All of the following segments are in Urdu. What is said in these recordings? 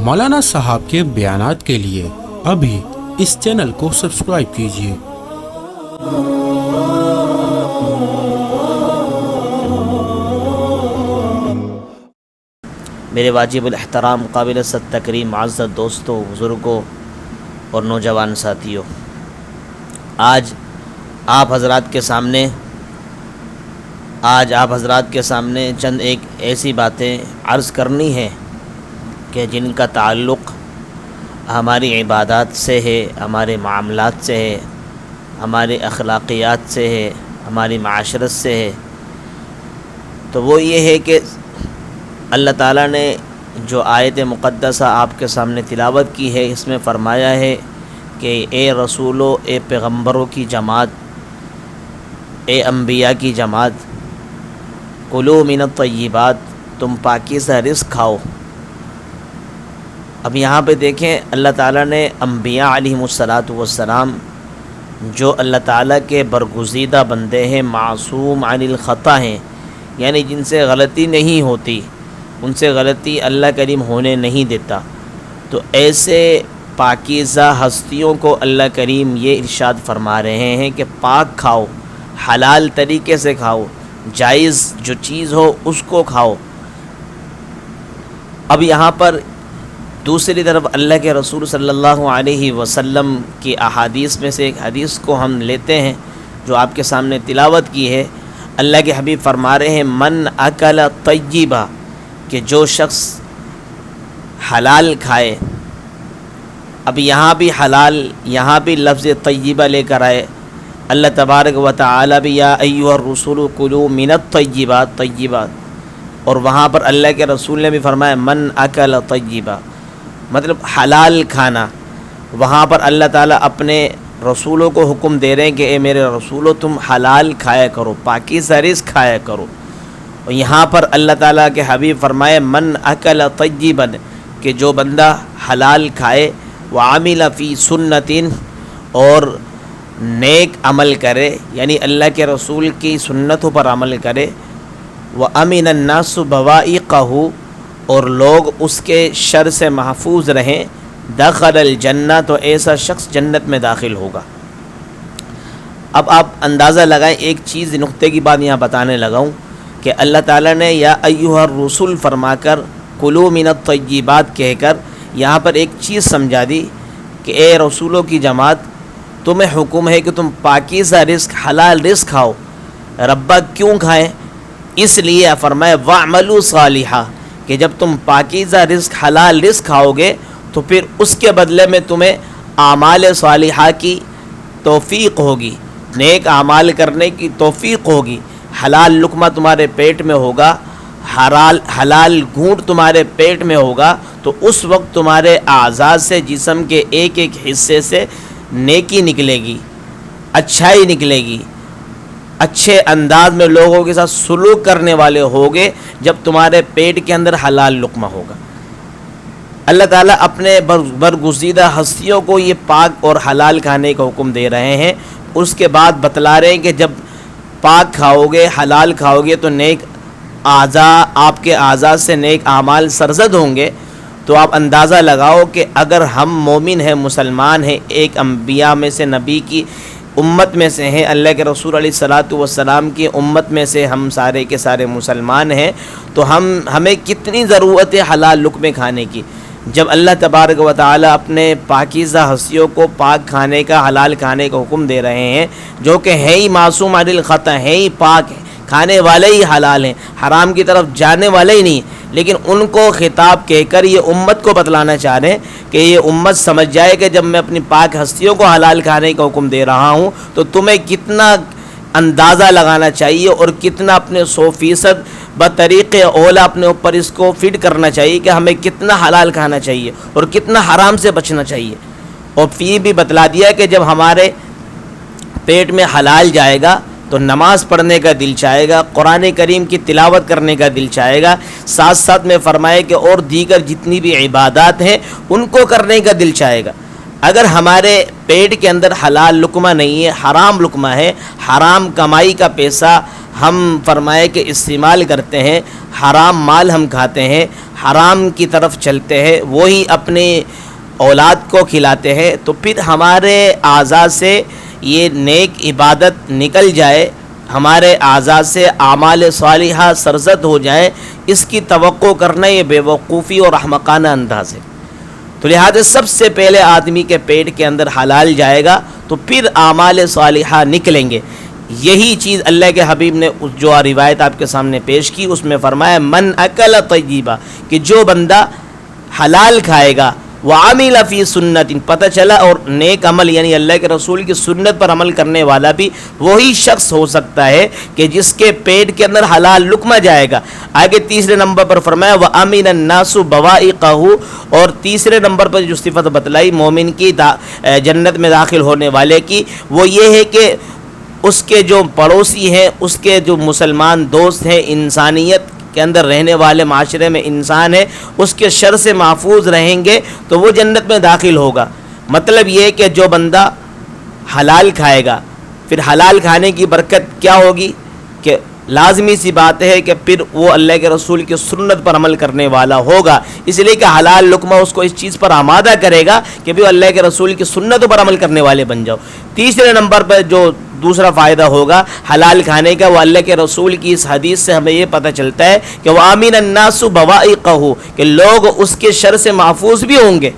مولانا صاحب کے بیانات کے لیے ابھی اس چینل کو سبسکرائب کیجیے۔ میرے واجب الاحترام قابل صد تکریم معزز دوستوں، بزرگوں اور نوجوان ساتھیوں، آج آپ حضرات کے سامنے چند ایک ایسی باتیں عرض کرنی ہیں کہ جن کا تعلق ہماری عبادات سے ہے، ہمارے معاملات سے ہے، ہمارے اخلاقیات سے ہے، ہماری معاشرت سے ہے۔ تو وہ یہ ہے کہ اللہ تعالیٰ نے جو آیت مقدسہ آپ کے سامنے تلاوت کی ہے، اس میں فرمایا ہے کہ اے رسولو، اے پیغمبروں کی جماعت، اے انبیاء کی جماعت، کلوا من الطیبات، تم پاکیزہ رزق کھاؤ۔ اب یہاں پہ دیکھیں، اللہ تعالیٰ نے انبیاء علیہم السلام جو اللہ تعالیٰ کے برگزیدہ بندے ہیں، معصوم عن الخطا ہیں، یعنی جن سے غلطی نہیں ہوتی، ان سے غلطی اللہ کریم ہونے نہیں دیتا، تو ایسے پاکیزہ ہستیوں کو اللہ کریم یہ ارشاد فرما رہے ہیں کہ پاک کھاؤ، حلال طریقے سے کھاؤ، جائز جو چیز ہو اس کو کھاؤ۔ اب یہاں پر دوسری طرف اللہ کے رسول صلی اللہ علیہ وسلم کی احادیث میں سے ایک حدیث کو ہم لیتے ہیں جو آپ کے سامنے تلاوت کی ہے۔ اللہ کے حبیب فرما رہے ہیں من اکل طیبا، کہ جو شخص حلال کھائے۔ اب یہاں بھی حلال، یہاں بھی لفظ طیبہ لے کر آئے اللہ تبارک و تعالی بھی یا ایھا الرسول کلوا من الطیبات، طیبات، اور وہاں پر اللہ کے رسول نے بھی فرمایا من اکل طیبا، مطلب حلال کھانا۔ وہاں پر اللہ تعالیٰ اپنے رسولوں کو حکم دے رہے ہیں کہ اے میرے رسولو، تم حلال کھایا کرو، پاکیزہ رزق کھایا کرو۔ اور یہاں پر اللہ تعالیٰ کے حبیب فرمائے من اکل طیبا، کہ جو بندہ حلال کھائے، وعمل فی سنت، اور نیک عمل کرے، یعنی اللہ کے رسول کی سنتوں پر عمل کرے، وامن الناس بوائقہ، اور لوگ اس کے شر سے محفوظ رہیں، دخل الجنہ، تو ایسا شخص جنت میں داخل ہوگا۔ اب آپ اندازہ لگائیں، ایک چیز نقطے کی بات یہاں بتانے لگا ہوں کہ اللہ تعالیٰ نے یا ایھا الرسول فرما کر کلوا من الطیبات کہہ کر یہاں پر ایک چیز سمجھا دی کہ اے رسولوں کی جماعت، تمہیں حکم ہے کہ تم پاکیزہ رزق، حلال رزق کھاؤ۔ ربا کیوں کھائیں؟ اس لیے فرمائے وَاعْمَلُوا صَالِحًا، کہ جب تم پاکیزہ رزق، حلال رزق کھاؤ گے تو پھر اس کے بدلے میں تمہیں اعمال صالحہ کی توفیق ہوگی، نیک اعمال کرنے کی توفیق ہوگی، حلال لقمہ تمہارے پیٹ میں ہوگا، حلال گھونٹ تمہارے پیٹ میں ہوگا، تو اس وقت تمہارے اعضاء سے، جسم کے ایک ایک حصے سے نیکی نکلے گی، اچھائی نکلے گی، اچھے انداز میں لوگوں کے ساتھ سلوک کرنے والے ہوگے جب تمہارے پیٹ کے اندر حلال لقمہ ہوگا۔ اللہ تعالیٰ اپنے برگزیدہ ہستیوں کو یہ پاک اور حلال کھانے کا حکم دے رہے ہیں، اس کے بعد بتلا رہے ہیں کہ جب پاک کھاؤ گے، حلال کھاؤ گے تو نیک اعضاء، آپ کے اعضاء سے نیک اعمال سرزد ہوں گے۔ تو آپ اندازہ لگاؤ کہ اگر ہم مومن ہیں، مسلمان ہیں، ایک انبیاء میں سے، نبی کی امت میں سے ہیں، اللہ کے رسول علیہ السلام کی امت میں سے ہم سارے کے سارے مسلمان ہیں، تو ہمیں کتنی ضرورت ہے حلال لقمے کھانے کی، جب اللہ تبارک و تعالی اپنے پاکیزہ ہستیوں کو پاک کھانے کا، حلال کھانے کا حکم دے رہے ہیں، جو کہ ہیں ہی معصوم عن الخطا، ہیں ہی پاک ہیں، کھانے والے ہی حلال ہیں، حرام کی طرف جانے والے ہی نہیں، لیکن ان کو خطاب کہہ کر یہ امت کو بتلانا چاہ رہے ہیں کہ یہ امت سمجھ جائے کہ جب میں اپنی پاک ہستیوں کو حلال کھانے کا حکم دے رہا ہوں تو تمہیں کتنا اندازہ لگانا چاہیے اور کتنا اپنے 100% بطریق اولا اپنے اوپر اس کو فٹ کرنا چاہیے کہ ہمیں کتنا حلال کھانا چاہیے اور کتنا حرام سے بچنا چاہیے۔ اور پھر بھی بتلا دیا کہ جب ہمارے پیٹ میں حلال جائے گا تو نماز پڑھنے کا دل چاہے گا، قرآن کریم کی تلاوت کرنے کا دل چاہے گا، ساتھ ساتھ میں فرمائے کہ اور دیگر جتنی بھی عبادات ہیں ان کو کرنے کا دل چاہے گا۔ اگر ہمارے پیٹ کے اندر حلال لقمہ نہیں ہے، حرام لقمہ ہے، حرام کمائی کا پیسہ، ہم فرمائے کہ استعمال کرتے ہیں، حرام مال ہم کھاتے ہیں، حرام کی طرف چلتے ہیں، وہی اپنے اولاد کو کھلاتے ہیں، تو پھر ہمارے اعضاء سے یہ نیک عبادت نکل جائے، ہمارے اعضاء سے اعمال صالحہ سرزد ہو جائیں، اس کی توقع کرنا یہ بے وقوفی اور احمقانہ انداز ہے۔ تو لہٰذا سب سے پہلے آدمی کے پیٹ کے اندر حلال جائے گا تو پھر اعمال صالحہ نکلیں گے۔ یہی چیز اللہ کے حبیب نے جو روایت آپ کے سامنے پیش کی اس میں فرمایا من اکل طیبہ، کہ جو بندہ حلال کھائے گا، وعمل فی سنت، پتہ چلا، اور نیک عمل یعنی اللہ کے رسول کی سنت پر عمل کرنے والا بھی وہی شخص ہو سکتا ہے کہ جس کے پیٹ کے اندر حلال لقمہ جائے گا۔ آگے تیسرے نمبر پر فرمایا وَأَمِنَ النَّاسُ بَوَائِقَهُ، اور تیسرے نمبر پر جو صفت بتلائی مومن کی جنت میں داخل ہونے والے کی، وہ یہ ہے کہ اس کے جو پڑوسی ہیں، اس کے جو مسلمان دوست ہیں، انسانیت کے اندر رہنے والے معاشرے میں انسان ہے، اس کے شر سے محفوظ رہیں گے تو وہ جنت میں داخل ہوگا۔ مطلب یہ کہ جو بندہ حلال کھائے گا، پھر حلال کھانے کی برکت کیا ہوگی کہ لازمی سی بات ہے کہ پھر وہ اللہ کے رسول کی سنت پر عمل کرنے والا ہوگا، اس لیے کہ حلال لقمہ اس کو اس چیز پر آمادہ کرے گا کہ بھی اللہ کے رسول کی سنتوں پر عمل کرنے والے بن جاؤ۔ تیسرے نمبر پر جو دوسرا فائدہ ہوگا حلال کھانے کا، وہ اللہ کے رسول کی اس حدیث سے ہمیں یہ پتہ چلتا ہے کہ وَآمِنَ النَّاسُ بَوَائِقَهُ، کہ لوگ اس کے شر سے محفوظ بھی ہوں گے،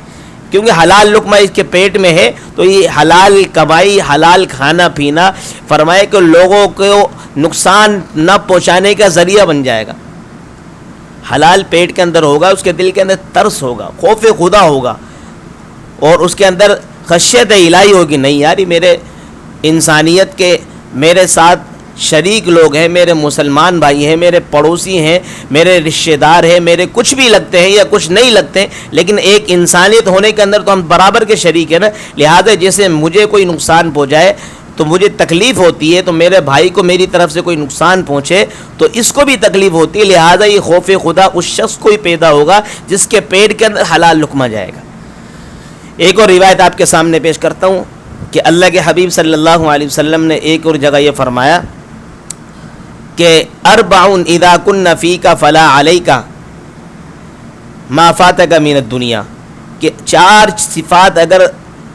کیونکہ حلال لقمہ اس کے پیٹ میں ہے، تو یہ حلال کمائی، حلال کھانا پینا فرمائے کہ لوگوں کو نقصان نہ پہنچانے کا ذریعہ بن جائے گا۔ حلال پیٹ کے اندر ہوگا، اس کے دل کے اندر ترس ہوگا، خوف خدا ہوگا، اور اس کے اندر خشیت الہی ہوگی، نہیں یار یہ میرے انسانیت کے میرے ساتھ شریک لوگ ہیں، میرے مسلمان بھائی ہیں، میرے پڑوسی ہیں، میرے رشتہ دار ہیں، میرے کچھ بھی لگتے ہیں یا کچھ نہیں لگتے ہیں، لیکن ایک انسانیت ہونے کے اندر تو ہم برابر کے شریک ہیں نا۔ لہذا جیسے مجھے کوئی نقصان پہنچائے تو مجھے تکلیف ہوتی ہے، تو میرے بھائی کو میری طرف سے کوئی نقصان پہنچے تو اس کو بھی تکلیف ہوتی ہے، لہذا یہ خوف خدا اس شخص کو ہی پیدا ہوگا جس کے پیٹ کے اندر حلال لقمہ جائے گا۔ ایک اور روایت آپ کے سامنے پیش کرتا ہوں کہ اللہ کے حبیب صلی اللہ علیہ وسلم نے ایک اور جگہ یہ فرمایا کہ اربعٌ اذا کن فیک فلا علیک ما فاتک من الدنیا، کہ چار صفات اگر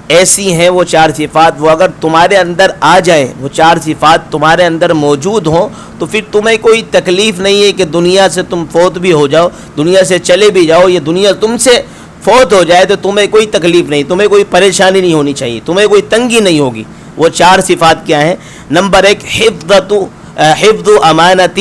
ایسی ہیں، وہ چار صفات وہ اگر تمہارے اندر آ جائیں، وہ چار صفات تمہارے اندر موجود ہوں تو پھر تمہیں کوئی تکلیف نہیں ہے کہ دنیا سے تم فوت بھی ہو جاؤ، دنیا سے چلے بھی جاؤ، یہ دنیا تم سے فوت ہو جائے تو تمہیں کوئی تکلیف نہیں، تمہیں کوئی پریشانی نہیں ہونی چاہیے، تمہیں کوئی تنگی نہیں ہوگی۔ وہ چار صفات کیا ہیں؟ نمبر ایک حفظ امانت،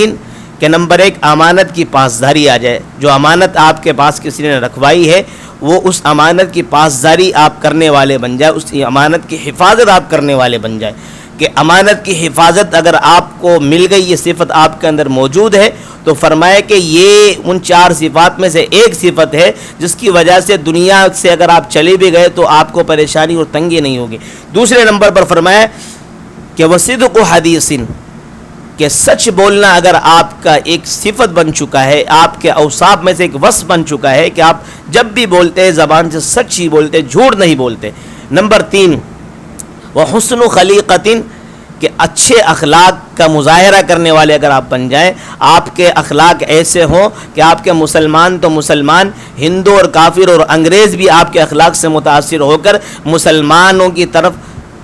کہ نمبر ایک امانت کی پاسداری آ جائے، جو امانت آپ کے پاس کسی نے رکھوائی ہے وہ اس امانت کی پاسداری آپ کرنے والے بن جائے، اس امانت کی حفاظت آپ کرنے والے بن جائے، کہ امانت کی حفاظت اگر آپ کو مل گئی، یہ صفت آپ کے اندر موجود ہے تو فرمائے کہ یہ ان چار صفات میں سے ایک صفت ہے جس کی وجہ سے دنیا سے اگر آپ چلے بھی گئے تو آپ کو پریشانی اور تنگی نہیں ہوگی۔ دوسرے نمبر پر فرمایا کہ وصدق حدیث، کہ سچ بولنا اگر آپ کا ایک صفت بن چکا ہے، آپ کے اوصاف میں سے ایک وصف بن چکا ہے کہ آپ جب بھی بولتے ہیں زبان سے سچ ہی بولتے، جھوٹ نہیں بولتے۔ نمبر تین وحسن خلیقۃ، کہ اچھے اخلاق کا مظاہرہ کرنے والے اگر آپ بن جائیں، آپ کے اخلاق ایسے ہوں کہ آپ کے مسلمان تو مسلمان، ہندو اور کافر اور انگریز بھی آپ کے اخلاق سے متاثر ہو کر مسلمانوں کی طرف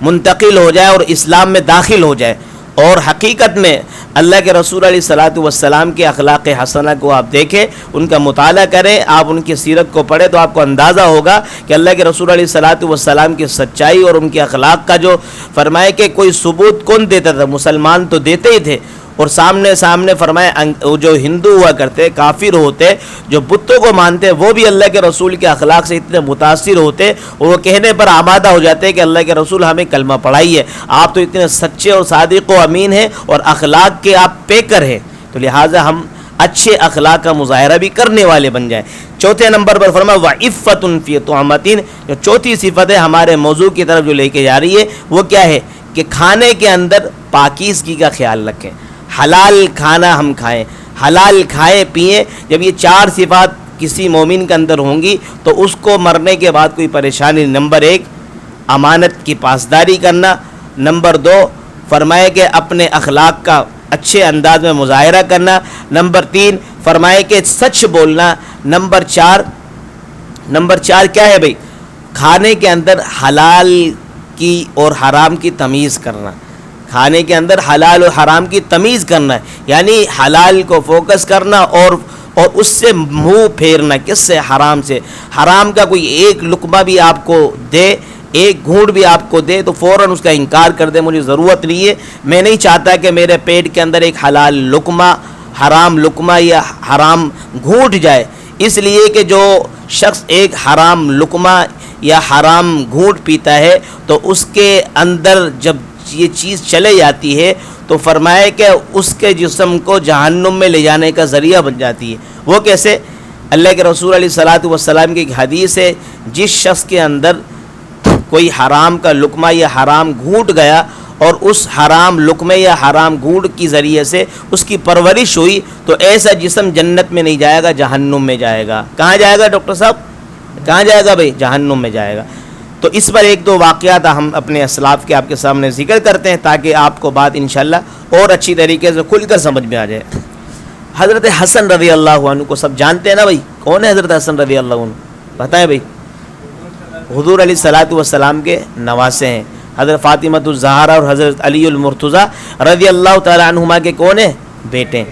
منتقل ہو جائے اور اسلام میں داخل ہو جائے۔ اور حقیقت میں اللہ کے رسول علیہ الصلاۃ والسلام کے اخلاق حسنہ کو آپ دیکھیں، ان کا مطالعہ کریں، آپ ان کی سیرت کو پڑھیں تو آپ کو اندازہ ہوگا کہ اللہ کے رسول علیہ الصلاۃ والسلام کی سچائی اور ان کے اخلاق کا جو فرمائے کہ کوئی ثبوت کون دیتا تھا؟ مسلمان تو دیتے ہی تھے، اور سامنے فرمائے جو ہندو ہوا کرتے، کافر ہوتے، جو بتوں کو مانتے، وہ بھی اللہ کے رسول کے اخلاق سے اتنے متاثر ہوتے اور وہ کہنے پر آمادہ ہو جاتے کہ اللہ کے رسول ہمیں کلمہ پڑھائیے، آپ تو اتنے سچے اور صادق و امین ہیں اور اخلاق کے آپ پیکر ہیں، تو لہٰذا ہم اچھے اخلاق کا مظاہرہ بھی کرنے والے بن جائیں۔ چوتھے نمبر پر فرمایا وعفۃ فی طعمۃ، جو چوتھی صفت ہے ہمارے موضوع کی طرف جو لے کے جا رہی ہے وہ کیا ہے کہ کھانے کے اندر پاکیزگی کا خیال رکھیں، حلال کھانا ہم کھائیں، حلال کھائیں پئیں۔ جب یہ چار صفات کسی مومن کے اندر ہوں گی تو اس کو مرنے کے بعد کوئی پریشانی نہیں۔ نمبر ایک امانت کی پاسداری کرنا، نمبر دو فرمائے کہ اپنے اخلاق کا اچھے انداز میں مظاہرہ کرنا. نمبر 3 فرمائے کہ سچ بولنا. نمبر 4 کیا ہے بھائی؟ کھانے کے اندر حلال کی اور حرام کی تمیز کرنا. کھانے کے اندر حلال اور حرام کی تمیز کرنا ہے، یعنی حلال کو فوکس کرنا اور اس سے منہ پھیرنا. کس سے؟ حرام سے. حرام کا کوئی ایک لقمہ بھی آپ کو دے، ایک گھونٹ بھی آپ کو دے تو فوراً اس کا انکار کر دے، مجھے ضرورت نہیں ہے، میں نہیں چاہتا کہ میرے پیٹ کے اندر ایک حلال لقمہ، حرام لقمہ یا حرام گھونٹ جائے. اس لیے کہ جو شخص ایک حرام لقمہ یا حرام گھونٹ پیتا ہے تو اس کے اندر جب یہ چیز چلے جاتی ہے تو فرمایا کہ اس کے جسم کو جہنم میں لے جانے کا ذریعہ بن جاتی ہے. وہ کیسے؟ اللہ کے رسول علیہ الصلاۃ والسلام کی ایک حدیث ہے، جس شخص کے اندر کوئی حرام کا لقمہ یا حرام گھونٹ گیا اور اس حرام لقمے یا حرام گھونٹ کی ذریعے سے اس کی پرورش ہوئی تو ایسا جسم جنت میں نہیں جائے گا، جہنم میں جائے گا. کہاں جائے گا ڈاکٹر صاحب؟ کہاں جائے گا بھائی؟ جہنم میں جائے گا. تو اس پر ایک دو واقعات ہم اپنے اسلاف کے آپ کے سامنے ذکر کرتے ہیں تاکہ آپ کو بات انشاءاللہ اور اچھی طریقے سے کھل کر سمجھ میں آ جائے. حضرت حسن رضی اللہ عنہ کو سب جانتے ہیں نا بھائی؟ کون ہے حضرت حسن رضی اللہ عنہ؟ بتائیں بھائی. حضور علیہ الصلاۃ والسلام کے نواسے ہیں. حضرت فاطمۃ الزہرا اور حضرت علی المرتضیٰ رضی اللہ تعالی عنہما کے کون ہیں؟ بیٹے.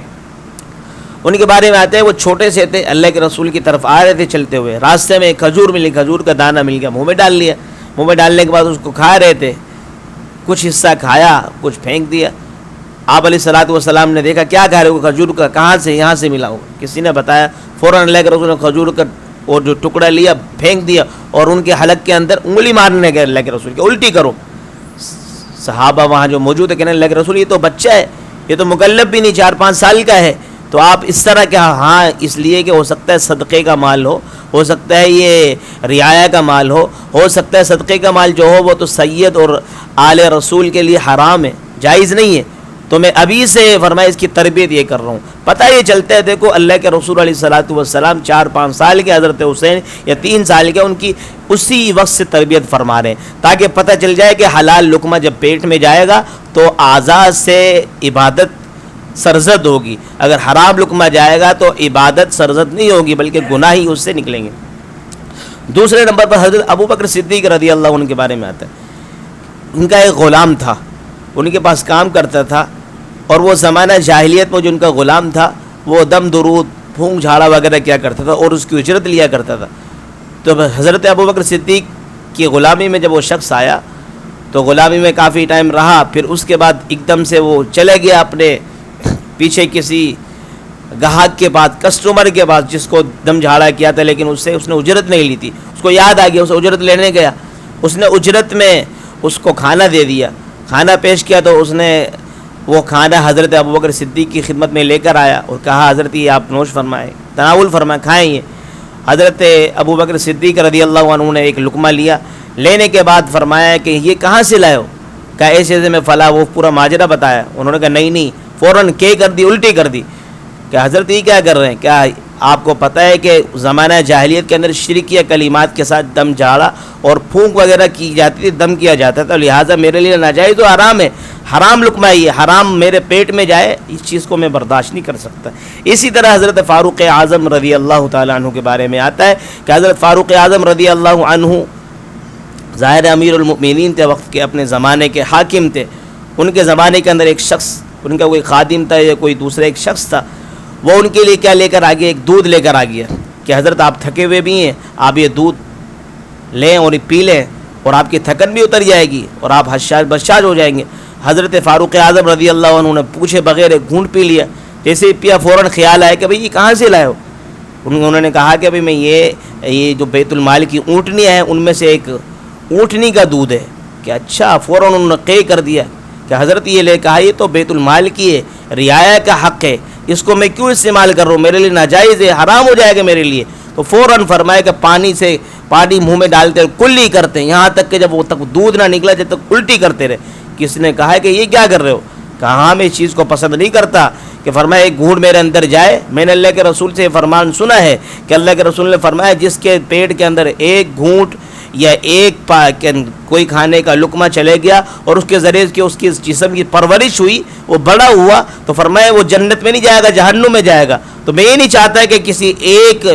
ان کے بارے میں آتے ہیں وہ چھوٹے سے تھے، اللہ کے رسول کی طرف آ رہے تھے چلتے ہوئے، راستے میں ایک کھجور ملی، کھجور کا دانہ مل گیا، منہ میں ڈال لیا. منہ میں ڈالنے کے بعد اس کو کھا رہے تھے، کچھ حصہ کھایا کچھ پھینک دیا. آپ علیہ الصلاۃ والسلام نے دیکھا کیا کھا رہے ہو؟ کھجور کا. کہاں سے؟ یہاں سے ملا ہوگا. کسی نے بتایا، فوراً اللہ کے رسول نے کھجور کا اور جو ٹکڑا لیا پھینک دیا اور ان کے حلق کے اندر انگلی مارنے گئے اللہ کے رسول کے، الٹی کرو. صحابہ وہاں جو موجود ہے کہنے اللہ کے رسول یہ تو بچہ ہے، یہ تو مکلف بھی نہیں، 4-5 سال کا ہے، تو آپ اس طرح کیا؟ ہاں اس لیے کہ ہو سکتا ہے صدقے کا مال ہو سکتا ہے یہ رعایا کا مال ہو سکتا ہے صدقے کا مال جو ہو وہ تو سید اور آل رسول کے لیے حرام ہے، جائز نہیں ہے. تو میں ابھی سے فرمایا اس کی تربیت یہ کر رہا ہوں. پتہ یہ چلتا ہے دیکھو اللہ کے رسول علیہ الصلاۃ والسلام 4-5 سال کے حضرت حسین یا 3 سال کے ان کی اسی وقت سے تربیت فرما رہے ہیں تاکہ پتہ چل جائے کہ حلال لقمہ جب پیٹ میں جائے گا تو اعضاء سے عبادت سرزد ہوگی، اگر حرام لقمہ جائے گا تو عبادت سرزد نہیں ہوگی بلکہ گناہ ہی اس سے نکلیں گے. دوسرے نمبر پر حضرت ابوبکر صدیق رضی اللہ عنہ کے بارے میں آتا ہے. ان کا ایک غلام تھا، ان کے پاس کام کرتا تھا اور وہ زمانہ جاہلیت میں جو ان کا غلام تھا وہ دم درود پھونک جھاڑا وغیرہ کیا کرتا تھا اور اس کی اجرت لیا کرتا تھا. تو حضرت ابوبکر صدیق کی غلامی میں جب وہ شخص آیا تو غلامی میں کافی ٹائم رہا، پھر اس کے بعد ایک دم سے وہ چلے گیا اپنے پیچھے کسی گاہک کے پاس، کسٹمر کے پاس جس کو دم جھاڑا کیا تھا، لیکن اس نے اجرت نہیں لی تھی. اس کو یاد آ گیا، اسے اجرت لینے گیا، اس نے اجرت میں اس کو کھانا دے دیا، کھانا پیش کیا تو اس نے وہ کھانا حضرت ابوبکر صدیق کی خدمت میں لے کر آیا اور کہا حضرت یہ آپ نوش فرمائیں، تناول فرمائیں، کھائیں. یہ حضرت ابوبکر صدیق رضی اللہ عنہ نے ایک لقمہ لیا، لینے کے بعد فرمایا کہ یہ کہاں سے لائے ہو؟ کہا ایسے میں فلاں، وہ پورا ماجرہ بتایا. انہوں نے کہا نہیں، فوراً کر دی، الٹی کر دی. کہ حضرت یہ کیا کر رہے ہیں؟ کیا آپ کو پتہ ہے کہ زمانہ جاہلیت کے اندر شرکیہ کلمات کے ساتھ دم جھاڑا اور پھونک وغیرہ کی جاتی تھی، دم کیا جاتا تھا، لہٰذا میرے لیے ناجائز و حرام ہے، حرام لقمہ ہے یہ، حرام میرے پیٹ میں جائے اس چیز کو میں برداشت نہیں کر سکتا. اسی طرح حضرت فاروق اعظم رضی اللہ تعالیٰ عنہ کے بارے میں آتا ہے کہ حضرت فاروق اعظم رضی اللہ عنہ ظاہر امیر المؤمنین تھے، وقت کے اپنے زمانے کے حاکم تھے. ان کے زمانے کے اندر ایک شخص، ان کا کوئی خادم تھا یا کوئی دوسرا ایک شخص تھا، وہ ان کے لیے کیا لے کر آ گیا؟ ایک دودھ لے کر آ گیا کہ حضرت آپ تھکے ہوئے بھی ہیں، آپ یہ دودھ لیں اور پی لیں اور آپ کی تھکن بھی اتر جائے گی اور آپ بشاش ہو جائیں گے. حضرت فاروق اعظم رضی اللہ عنہ نے پوچھے بغیر ایک گھونٹ پی لیا. جیسے ہی پیا فوراً خیال آیا کہ بھئی یہ کہاں سے لائے ہو؟ انہوں نے کہا کہ بھئی میں یہ جو بیت المال کی اونٹنیاں ہیں ان میں سے ایک اونٹنی کا دودھ ہے. کہ اچھا، فوراً انہوں نے قے کر دیا کہ حضرت یہ لے کہا یہ تو بیت المال کی ہے، رعایا کا حق ہے، اس کو میں کیوں استعمال کر رہا ہوں؟ میرے لیے ناجائز ہے، حرام ہو جائے گا میرے لیے. تو فوراً فرمایا کہ پانی منہ میں ڈالتے کلی کرتے یہاں تک کہ جب وہ تک دودھ نہ نکلا جب تک الٹی کرتے رہے. کسی نے کہا کہ یہ کیا کر رہے ہو؟ کہا ہاں میں اس چیز کو پسند نہیں کرتا کہ فرمایا ایک گھونٹ میرے اندر جائے. میں نے اللہ کے رسول سے یہ فرمان سنا ہے کہ اللہ کے رسول نے فرمایا جس کے پیٹ کے اندر ایک گھونٹ یا ایک کوئی کھانے کا لقمہ چلے گیا اور اس کے ذریعے کہ اس کی جسم کی پرورش ہوئی، وہ بڑا ہوا، تو فرمایا وہ جنت میں نہیں جائے گا، جہنم میں جائے گا۔ تو میں یہ نہیں چاہتا کہ کسی ایک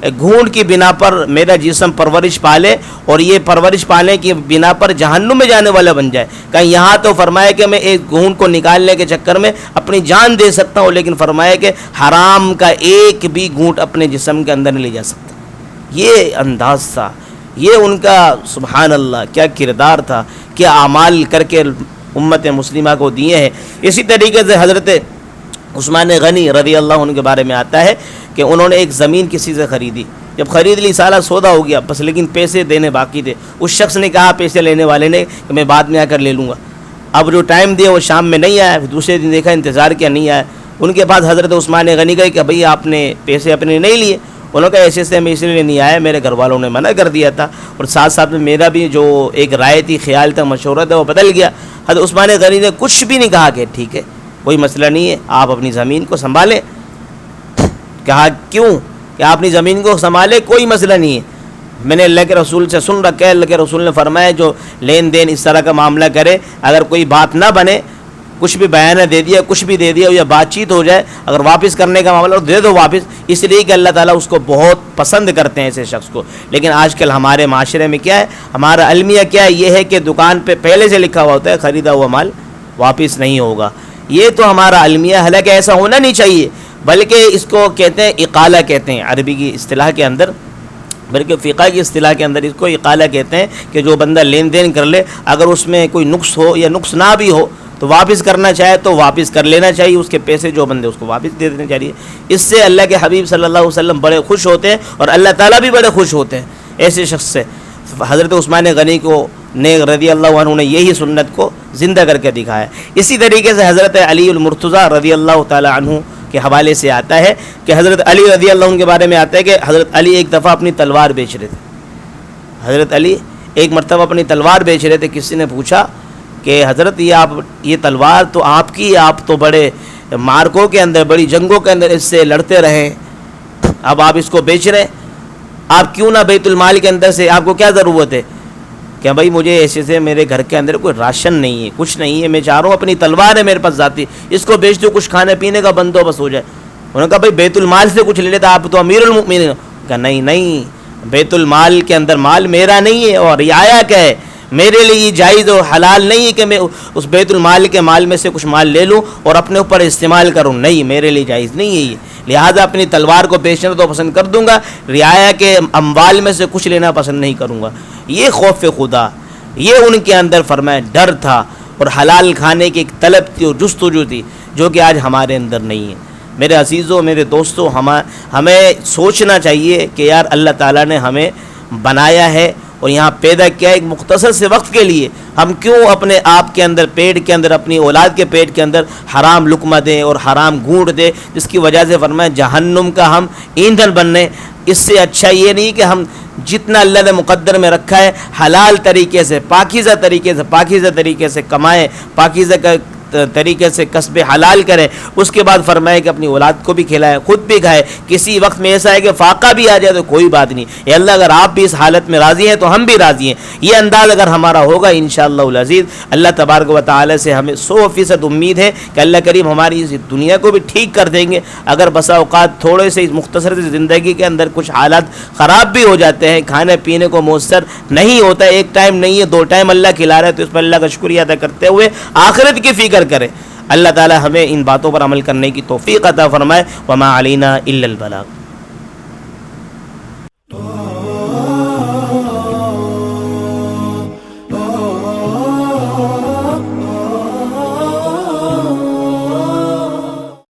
گھونٹ کی بنا پر میرا جسم پرورش پالے اور یہ پرورش پالنے کی بنا پر جہنم میں جانے والا بن جائے۔ کہیں یہاں تو فرمایا کہ میں ایک گھونٹ کو نکالنے کے چکر میں اپنی جان دے سکتا ہوں، لیکن فرمایا کہ حرام کا ایک بھی گھونٹ اپنے جسم کے اندر نہیں لے جا سکتا۔ یہ انداز تھا، یہ ان کا سبحان اللہ کیا کردار تھا، کیا اعمال کر کے امت مسلمہ کو دیے ہیں۔ اسی طریقے سے حضرت عثمان غنی رضی اللہ عنہ کے بارے میں آتا ہے کہ انہوں نے ایک زمین کسی سے خریدی، جب خرید لی سالہ سودا ہو گیا بس، لیکن پیسے دینے باقی تھے۔ اس شخص نے کہا پیسے لینے والے نے کہ میں بعد میں آ کر لے لوں گا۔ اب جو ٹائم دیا وہ شام میں نہیں آیا، پھر دوسرے دن دیکھا انتظار کیا نہیں آیا۔ ان کے بعد حضرت عثمان غنی گئے کہ بھئی آپ نے پیسے اپنے نہیں لیے؟ انہوں نے کہا ایسے سے میں اس لیے نہیں آیا، میرے گھر والوں نے منع کر دیا تھا، اور ساتھ ساتھ میں میرا بھی جو ایک رائے تھی، خیال تھا، مشورہ تھا، وہ بدل گیا۔ حضرت عثمان غنی نے کچھ بھی نہیں کہا کہ ٹھیک ہے کوئی مسئلہ نہیں ہے، آپ اپنی زمین کو سنبھالیں۔ کہا کیوں؟ کہ آپ اپنی زمین کو سنبھالیں، کوئی مسئلہ نہیں ہے، میں نے اللہ کے رسول سے سن رکھا ہے، اللہ کے رسول نے فرمایا جو لین دین اس طرح کا معاملہ کرے، اگر کوئی بات نہ بنے، کچھ بھی بیانہ دے دیا، کچھ بھی دے دیا یا بات چیت ہو جائے، اگر واپس کرنے کا معاملہ ہو دے دو واپس، اس لیے کہ اللہ تعالیٰ اس کو بہت پسند کرتے ہیں ایسے شخص کو۔ لیکن آج کل ہمارے معاشرے میں کیا ہے، ہمارا المیہ کیا ہے، یہ ہے کہ دکان پہ پہلے سے لکھا ہوا ہوتا ہے خریدا ہوا مال واپس نہیں ہوگا۔ یہ تو ہمارا المیہ، حالانکہ ایسا ہونا نہیں چاہیے، بلکہ اس کو کہتے ہیں اقالہ کہتے ہیں عربی کی اصطلاح کے اندر، بلکہ فقہ کی اصطلاح کے اندر اس کو اقالہ کہتے ہیں کہ جو بندہ لین دین کر لے، اگر اس میں کوئی نقص ہو یا نقص نہ بھی ہو تو واپس کرنا چاہے تو واپس کر لینا چاہیے، اس کے پیسے جو بندے اس کو واپس دے دینے چاہیے۔ اس سے اللہ کے حبیب صلی اللہ علیہ وسلم بڑے خوش ہوتے ہیں اور اللہ تعالیٰ بھی بڑے خوش ہوتے ہیں ایسے شخص سے۔ حضرت عثمان غنی کو نے رضی اللہ عنہ نے یہی سنت کو زندہ کر کے دکھایا۔ اسی طریقے سے حضرت علی المرتضیٰ رضی اللہ تعالی عنہ کے حوالے سے آتا ہے کہ حضرت علی رضی اللہ عنہ کے بارے میں آتا ہے کہ حضرت علی ایک دفعہ اپنی تلوار بیچ رہے تھے۔ حضرت علی ایک مرتبہ اپنی تلوار بیچ رہے تھے، کسی نے پوچھا کہ حضرت یہ تلوار تو آپ کی، آپ تو بڑے مارکوں کے اندر، بڑی جنگوں کے اندر اس سے لڑتے رہے، اب آپ اس کو بیچ رہے ہیں، آپ کیوں نہ بیت المال کے اندر سے، آپ کو کیا ضرورت ہے؟ کہ بھائی مجھے ایسے سے میرے گھر کے اندر کوئی راشن نہیں ہے، کچھ نہیں ہے، میں چاہ رہا ہوں اپنی تلوار ہے میرے پاس ذاتی، اس کو بیچ دو، کچھ کھانے پینے کا بندوبست ہو جائے۔ انہوں نے کہا بھائی بیت المال سے کچھ لے لیتا، آپ تو امیر المؤمنین۔ کہا نہیں، بیت المال کے اندر مال میرا نہیں ہے، اور رعایا کیا ہے، میرے لیے یہ جائز اور حلال نہیں ہے کہ میں اس بیت المال کے مال میں سے کچھ مال لے لوں اور اپنے اوپر استعمال کروں، نہیں، میرے لیے جائز نہیں ہے یہ، لہٰذا اپنی تلوار کو بیچنا تو پسند کر دوں گا، رعایا کے اموال میں سے کچھ لینا پسند نہیں کروں گا۔ یہ خوف خدا، یہ ان کے اندر فرمایا ڈر تھا، اور حلال کھانے کی ایک طلب تھی اور جستجو تھی، جو کہ آج ہمارے اندر نہیں ہے۔ میرے عزیزوں، میرے دوستوں، ہمیں سوچنا چاہیے کہ یار اللہ تعالیٰ نے ہمیں بنایا ہے اور یہاں پیدا کیا ایک مختصر سے وقت کے لیے، ہم کیوں اپنے آپ کے اندر، پیٹ کے اندر، اپنی اولاد کے پیٹ کے اندر حرام لقمہ دیں اور حرام گھونٹ دیں، جس کی وجہ سے فرمایا جہنم کا ہم ایندھن بننے۔ اس سے اچھا یہ نہیں کہ ہم جتنا اللہ نے مقدر میں رکھا ہے حلال طریقے سے، پاکیزہ طریقے سے کمائیں، پاکیزہ طریقے سے کسب حلال کریں، اس کے بعد فرمائے کہ اپنی اولاد کو بھی کھلائے، خود بھی کھائے۔ کسی وقت میں ایسا ہے کہ فاقہ بھی آ جائے تو کوئی بات نہیں، اے اللہ اگر آپ بھی اس حالت میں راضی ہیں تو ہم بھی راضی ہیں۔ یہ انداز اگر ہمارا ہوگا انشاءاللہ العزیز، اللہ تبارک و تعالی سے ہمیں 100% امید ہے کہ اللہ کریم ہماری اس دنیا کو بھی ٹھیک کر دیں گے۔ اگر بسا اوقات تھوڑے سے اس مختصر سی زندگی کے اندر کچھ حالات خراب بھی ہو جاتے ہیں، کھانے پینے کو میسر نہیں ہوتا ہے، ایک ٹائم نہیں ہے، 2 ٹائم اللہ کھلا رہا ہے، تو اس پر اللہ کا شکریہ ادا کرتے ہوئے آخرت کی فکر کرے۔ اللہ تعالی ہمیں ان باتوں پر عمل کرنے کی توفیق عطا فرمائے۔ وما علینا الا البلاغ۔